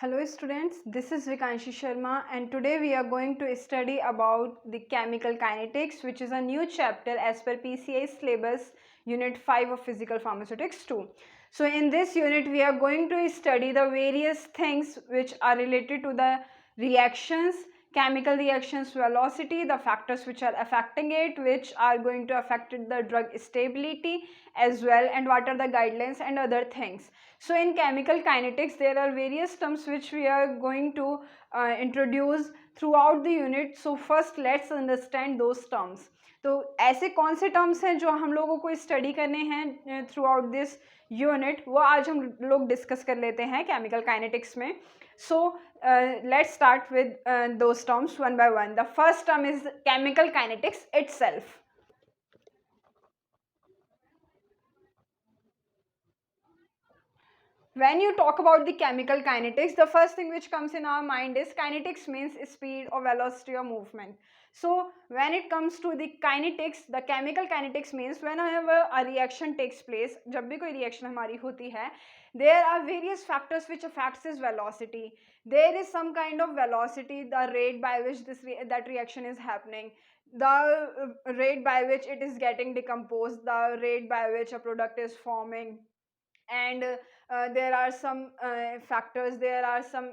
Hello students, this is Vikanshi Sharma and today we are going to study about the chemical kinetics, which is a new chapter as per PCI syllabus unit 5 of physical pharmaceutics 2. So in this unit we are going to study the various things which are related to the reactions, chemical reactions velocity, the factors which are affecting it, which are going to affect the drug stability as well, and what are the guidelines and other things. So in chemical kinetics there are various terms which we are going to introduce throughout the unit. So first let's understand those terms. तो ऐसे कौन से terms हैं जो हम लोगों को study करने हैं थ्रू आउट दिस यूनिट, वो आज हम लोग डिस्कस कर लेते हैं केमिकल काइनेटिक्स में. So let's start with those terms one by one. The first term is chemical kinetics itself. When you talk about the chemical kinetics, the first thing which comes in our mind is kinetics means speed or velocity or movement. So when it comes to the kinetics, the chemical kinetics means whenever a reaction takes place, जब भी कोई reaction हमारी होती है, there are various factors which affects this velocity. There is some kind of velocity, the rate by which that reaction is happening, the rate by which it is getting decomposed, the rate by which a product is forming, and there are some factors, there are some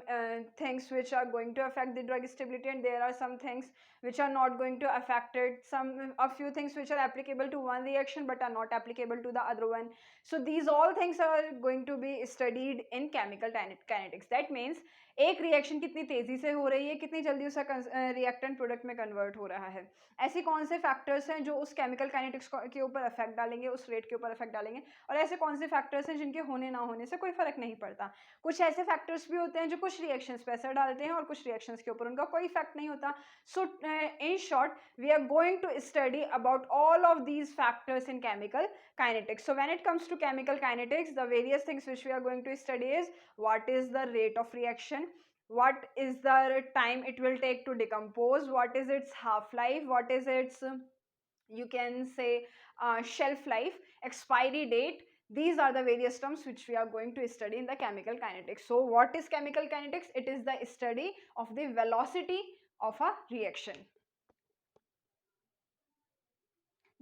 things which are going to affect the drug stability, and there are some things which are not going to affect it, a few things which are applicable to one reaction but are not applicable to the other one. So these all things are going to be studied in chemical kinetics. That means एक reaction कितनी तेजी से हो रही है, कितनी जल्दी उसका रिएक्टेंट प्रोडक्ट में कन्वर्ट हो रहा है, ऐसे कौन से फैक्टर्स हैं जो उस केमिकल काइनेटिक्स के ऊपर इफेक्ट डालेंगे, उस रेट के ऊपर इफेक्ट डालेंगे, और ऐसे कौन से फैक्टर्स हैं जिनके होने ना होने से कोई फर्क नहीं पड़ता. कुछ ऐसे फैक्टर्स भी होते हैं जो कुछ रिएक्शंस पे असर डालते हैं और कुछ रिएक्शंस के ऊपर उनका कोई इफेक्ट नहीं होता. So in short we are going to study about all of these factors in chemical kinetics. So when it comes to chemical kinetics, the various things which we are going to study is what is the rate of reaction, what is the time it will take to decompose, what is its half life, what is its you can say shelf life, expiry date. These are the various terms which we are going to study in the chemical kinetics. So what is chemical kinetics? It is the study of the velocity of a reaction.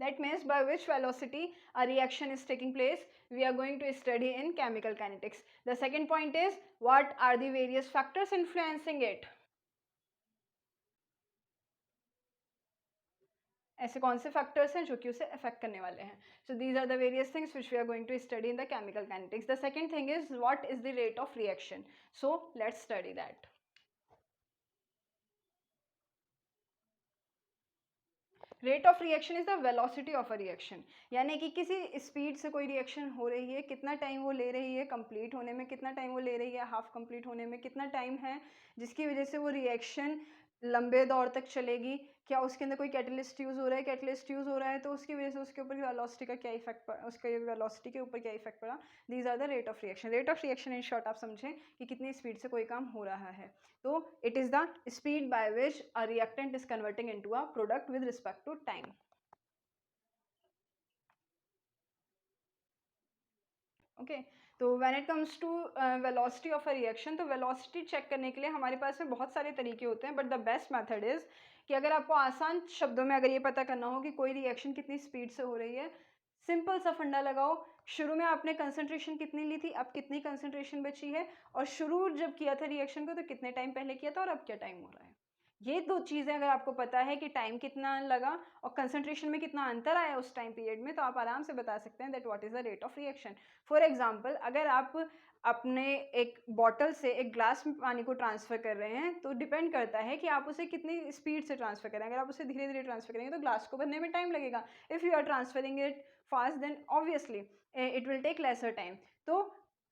That means by which velocity a reaction is taking place, we are going to study in chemical kinetics. The second point is what are the various factors influencing it. ऐसे कौन से factors हैं जो कि उसे affect करने वाले हैं. So these are the various things which we are going to study in the chemical kinetics. The second thing is what is the rate of reaction. So let's study that. Rate of reaction is the velocity of a reaction, यानी कि किसी speed से कोई reaction हो रही है, कितना time वो ले रही है कंप्लीट होने में, कितना टाइम वो ले रही है हाफ कंप्लीट होने में, कितना टाइम है जिसकी वजह से वो रिएक्शन लंबे दौर तक चलेगी, क्या उसके अंदर कोई कैटलिस्ट यूज़ हो रहा है, कैटलिस्ट यूज़ हो रहा है तो उसकी वजह से उसके ऊपर वेलोसिटी का क्या इफेक्ट पड़ा, उसके वेलोसिटी के ऊपर क्या इफेक्ट पड़ा. These are the rate of reaction. Rate of reaction in short आप समझें कि कितनी स्पीड से कोई काम हो रहा है. तो it is the speed by which a reactant is converting into a product with respect to time. Okay, तो when it comes to velocity of a reaction, तो वेलोसिटी चेक करने के लिए हमारे पास में बहुत सारे तरीके होते हैं, but the best method is कि अगर आपको आसान शब्दों में अगर ये पता करना हो कि कोई रिएक्शन कितनी स्पीड से हो रही है, सिंपल सा फंडा लगाओ. शुरू में आपने कंसंट्रेशन कितनी ली थी, अब कितनी कंसंट्रेशन बची है, और शुरू जब किया था रिएक्शन को तो कितने टाइम पहले किया था और अब क्या टाइम हो रहा है. ये दो चीज़ें अगर आपको पता है कि टाइम कितना लगा और कंसंट्रेशन में कितना अंतर आया उस टाइम पीरियड में, तो आप आराम से बता सकते हैं that what is the rate of reaction. For example, अगर आप अपने एक बॉटल से एक ग्लास में पानी को ट्रांसफ़र कर रहे हैं, तो डिपेंड करता है कि आप उसे कितनी स्पीड से ट्रांसफ़र करें. अगर आप उसे धीरे धीरे ट्रांसफ़र करेंगे तो ग्लास को भरने में टाइम लगेगा. If you are transferring it fast then obviously it will take lesser time. तो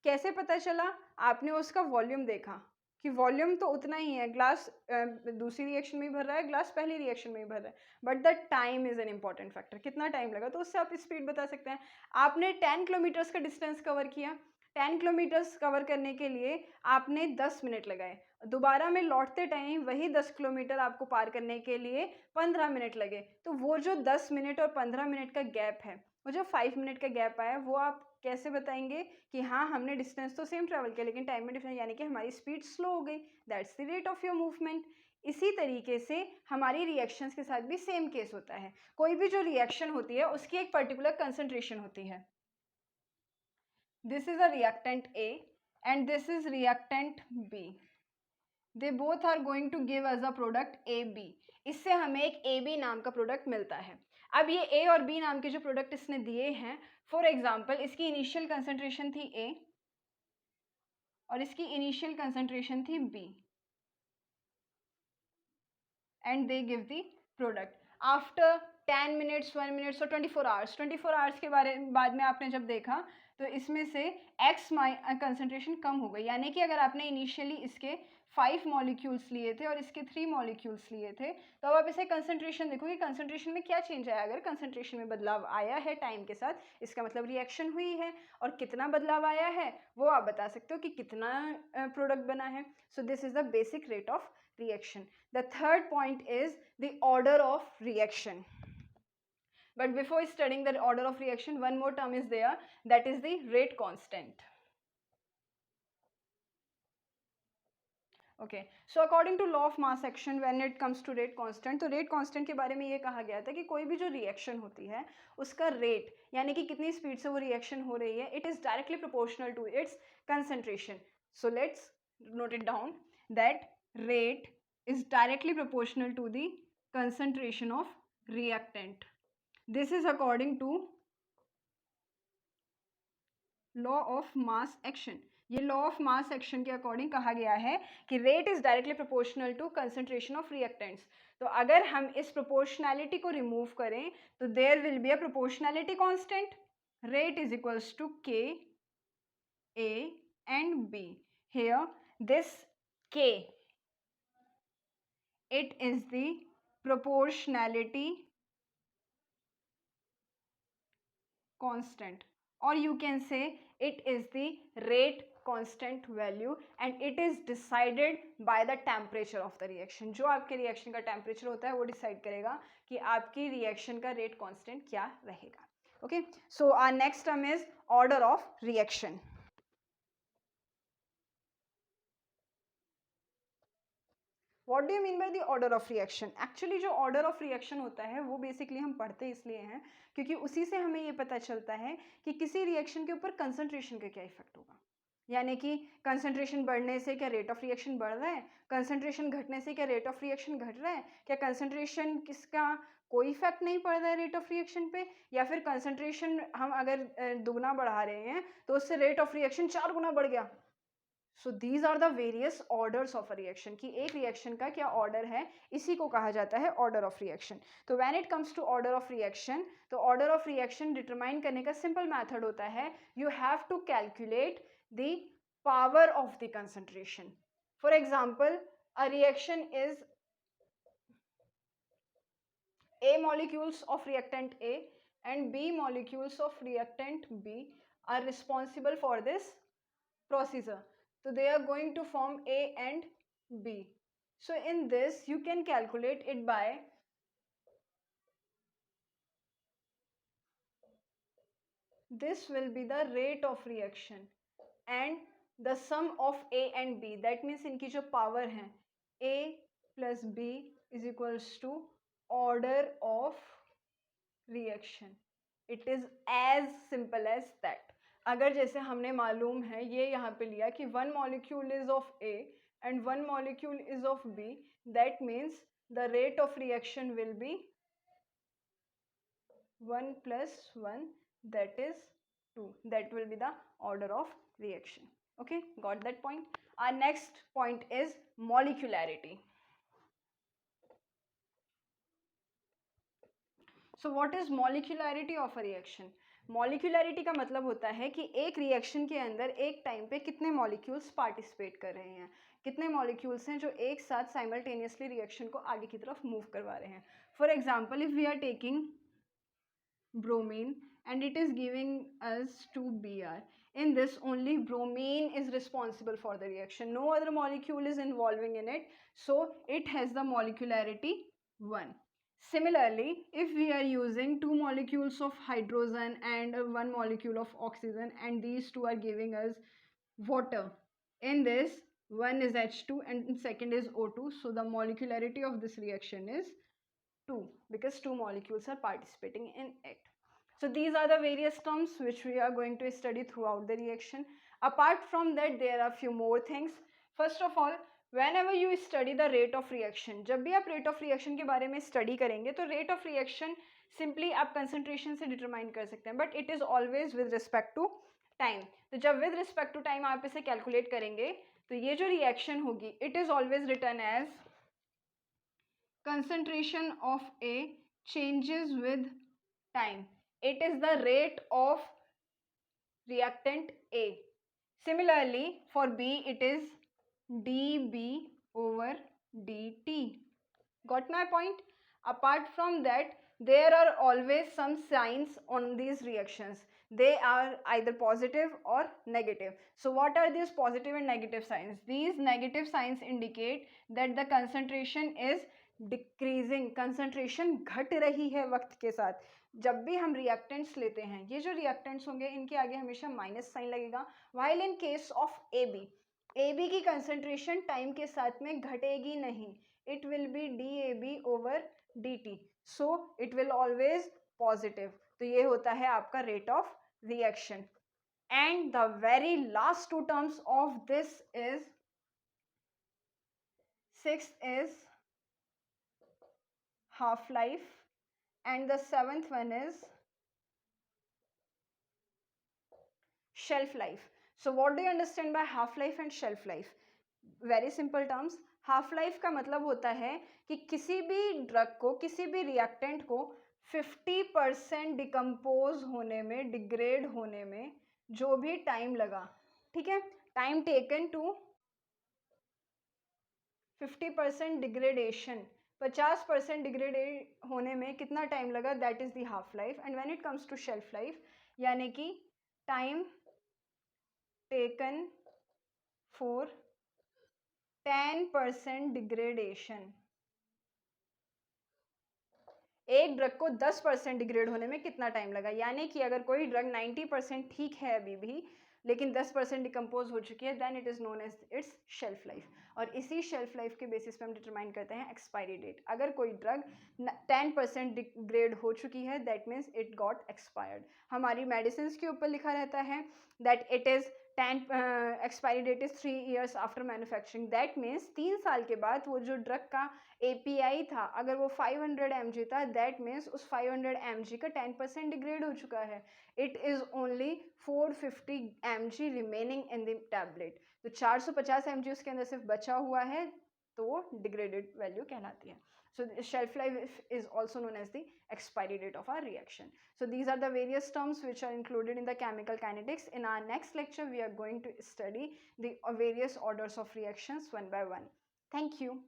कैसे पता चला? आपने उसका वॉल्यूम देखा कि वॉल्यूम तो उतना ही है, ग्लास दूसरी रिएक्शन में ही भर रहा है, ग्लास पहली रिएक्शन में ही भर रहा है, but the time is an important factor. कितना टाइम लगा, तो उससे आप स्पीड बता सकते हैं. आपने 10 किलोमीटर्स का डिस्टेंस कवर किया, 10 किलोमीटर्स कवर करने के लिए आपने 10 मिनट लगाए, दोबारा में लौटते टाइम वही 10 किलोमीटर आपको पार करने के लिए 15 मिनट लगे. तो वो जो 10 मिनट और 15 मिनट का गैप है, वो जो 5 मिनट का गैप आया वो आप कैसे बताएंगे कि हाँ हमने डिस्टेंस तो सेम ट्रैवल किया लेकिन टाइम में डिफरेंस, यानी कि हमारी स्पीड स्लो हो गई, that's the rate of your movement. इसी तरीके से हमारी रिएक्शंस के साथ भी सेम केस होता है। कोई भी जो रिएक्शन होती है उसकी एक पर्टिकुलर कंसंट्रेशन होती है। This is a reactant A and this is reactant B, they both are going to give us a product A B. इससे हमें एक ए बी नाम का प्रोडक्ट मिलता है। अब ये ए और बी नाम के जो प्रोडक्ट इसने दिए हैं, फॉर एग्जाम्पल इसकी इनिशियल कंसंट्रेशन थी ए और इसकी इनिशियल कंसंट्रेशन थी B, and they give the product after 10 minutes, 1 minutes और 24 आवर्स। 24 आवर्स के बाद में आपने जब देखा तो इसमें से एक्स कंसंट्रेशन कम हो गई, यानी कि अगर आपने इनिशियली इसके 5 मॉलिक्यूल्स लिए थे और इसके 3 मॉलिक्यूल्स लिए थे, तो अब आप इसे कंसंट्रेशन देखो कि कंसंट्रेशन में क्या चेंज आया। अगर कंसंट्रेशन में बदलाव आया है टाइम के साथ, इसका मतलब रिएक्शन हुई है, और कितना बदलाव आया है वो आप बता सकते हो कि कितना प्रोडक्ट बना है। So this is the basic rate of reaction. The third point is the order of reaction. But before studying the order of reaction, one more term is there, that is the rate constant. Okay, so according to law of mass action, when it comes to rate constant, तो rate constant के बारे में ये कहा गया था कि कोई भी जो reaction होती है उसका rate, यानी कि कितनी स्पीड से वो reaction हो रही है, it is directly proportional to its concentration. So let's note it down that rate is directly proportional to the concentration of reactant. This is according to law of mass action. ये law of mass action के according कहा गया है कि rate is directly proportional to concentration of reactants. तो अगर हम इस प्रोपोर्शनैलिटी को रिमूव करें तो there will be a proportionality constant, rate is equals to k a and b. Here this k, it is the proportionality constant, or you can say it is the rate constant value, and it is decided by the temperature of the reaction. जो आपके reaction का temperature होता है वो decide करेगा कि आपकी reaction का रेट कांस्टेंट क्या रहेगा। Okay, so our next term is order of reaction. What do you mean by the order of reaction? Actually जो ऑर्डर ऑफ रिएक्शन होता है वो बेसिकली हम पढ़ते इसलिए हैं क्योंकि उसी से हमें ये पता चलता है कि किसी रिएक्शन के ऊपर कंसंट्रेशन का क्या इफेक्ट होगा। यानी कि कंसंट्रेशन बढ़ने से क्या रेट ऑफ रिएक्शन बढ़ रहा है, कंसंट्रेशन घटने से क्या रेट ऑफ रिएक्शन घट रहा है, क्या कंसंट्रेशन किसका कोई इफेक्ट नहीं पड़ रहा है रेट ऑफ रिएक्शन पे, या फिर कंसंट्रेशन हम अगर दुगना बढ़ा रहे हैं तो उससे रेट ऑफ रिएक्शन 4 गुना बढ़ गया। So these are the various orders of a reaction, कि एक रिएक्शन का क्या ऑर्डर है, इसी को कहा जाता है ऑर्डर ऑफ रिएक्शन। तो when it comes to order of reaction, तो ऑर्डर ऑफ रिएक्शन डिटरमाइन करने का सिंपल मेथड होता है, you have to calculate the power of the concentration. For example, a reaction is A molecules of reactant A and B molecules of reactant B are responsible for this procedure. So they are going to form A and B. So in this you can calculate it by this will be the rate of reaction and the sum of A and B, that means इनकी जो power है A plus B is equals to order of reaction. It is as simple as that. अगर जैसे हमने मालूम है ये यहाँ पे लिया कि one molecule is of A and one molecule is of B, that means the rate of reaction will be 1 plus 1, that is 2. That will be the order of reaction. Okay, got that point? Our next point is molecularity. So what is molecularity of a reaction? Molecularity का मतलब होता है कि एक reaction के अंदर एक time पे कितने मॉलिक्यूल्स पार्टिसिपेट कर रहे हैं, कितने मॉलिक्यूल्स हैं जो एक साथ साइमल्टेनियसली रिएक्शन को आगे की तरफ मूव करवा रहे हैं। For example, if we are taking bromine and it is giving us 2Br. In this, only bromine is responsible for the reaction. No other molecule is involving in it. So it has the molecularity 1. Similarly, if we are using two molecules of hydrogen and one molecule of oxygen, and these two are giving us water, in this one is H2 and second is O2, so the molecularity of this reaction is 2 because two molecules are participating in it. So these are the various terms which we are going to study throughout the reaction. Apart from that, there are few more things. First of all, whenever you study the rate of reaction, जब भी आप rate of reaction के बारे में study करेंगे तो rate of reaction simply आप concentration से determine कर सकते हैं, but it is always with respect to time. तो जब with respect to time आप इसे calculate करेंगे तो ये जो reaction होगी, it is always written as concentration of A changes with time. It is the rate of reactant A. Similarly, for B, it is dB over dt. Got my point? Apart from that, there are always some signs on these reactions. They are either positive or negative. So what are these positive and negative signs? These negative signs indicate that the concentration is decreasing, concentration घट रही है वक्त के साथ. जब भी हम reactants लेते हैं, ये जो रिएक्टेंट्स होंगे इनके आगे हमेशा माइनस साइन लगेगा. While in case of A B की कंसंट्रेशन टाइम के साथ में घटेगी नहीं. It will be D A B over D T, so it will always positive. तो ये होता है आपका rate of reaction. And the very last two terms of this is, sixth is half life and the seventh one is shelf life. So what do you understand by half life and shelf life? Very simple terms. Half life का मतलब होता है कि किसी भी drug को, किसी भी रिएक्टेंट को 50% डिकम्पोज होने में, डिग्रेड होने में जो भी टाइम लगा, ठीक है, time taken to 50% degradation, 50% degrade होने में कितना टाइम लगा, that is the half life. And when it comes to shelf life, यानी कि टाइम टेकन फॉर 10% डिग्रेडेशन. एक ड्रग को 10% डिग्रेड होने में कितना टाइम लगा, यानी कि अगर कोई ड्रग 90% ठीक है अभी भी लेकिन 10% डिकम्पोज हो चुकी है, then it is known as its shelf life. और इसी शेल्फ लाइफ के बेसिस पे हम डिटरमाइन करते हैं एक्सपायरी डेट. अगर कोई ड्रग 10% डिग्रेड हो चुकी है, that means it got expired. हमारी मेडिसिन के ऊपर लिखा रहता है that it is 10 expiry that is 3 years after manufacturing. That means 3 साल के बाद वो जो ड्रग का API था, अगर वो 500 mg था, दैट मीन्स उस 500 mg का 10% डिग्रेड हो चुका है. It is only 450 mg remaining in the tablet. तो 450 mg उसके अंदर सिर्फ बचा हुआ है, तो वो डिग्रेडेड वैल्यू कहलाती है. So the shelf life is also known as the expiry date of our reaction. So these are the various terms which are included in the chemical kinetics. In our next lecture, we are going to study the various orders of reactions one by one. Thank you.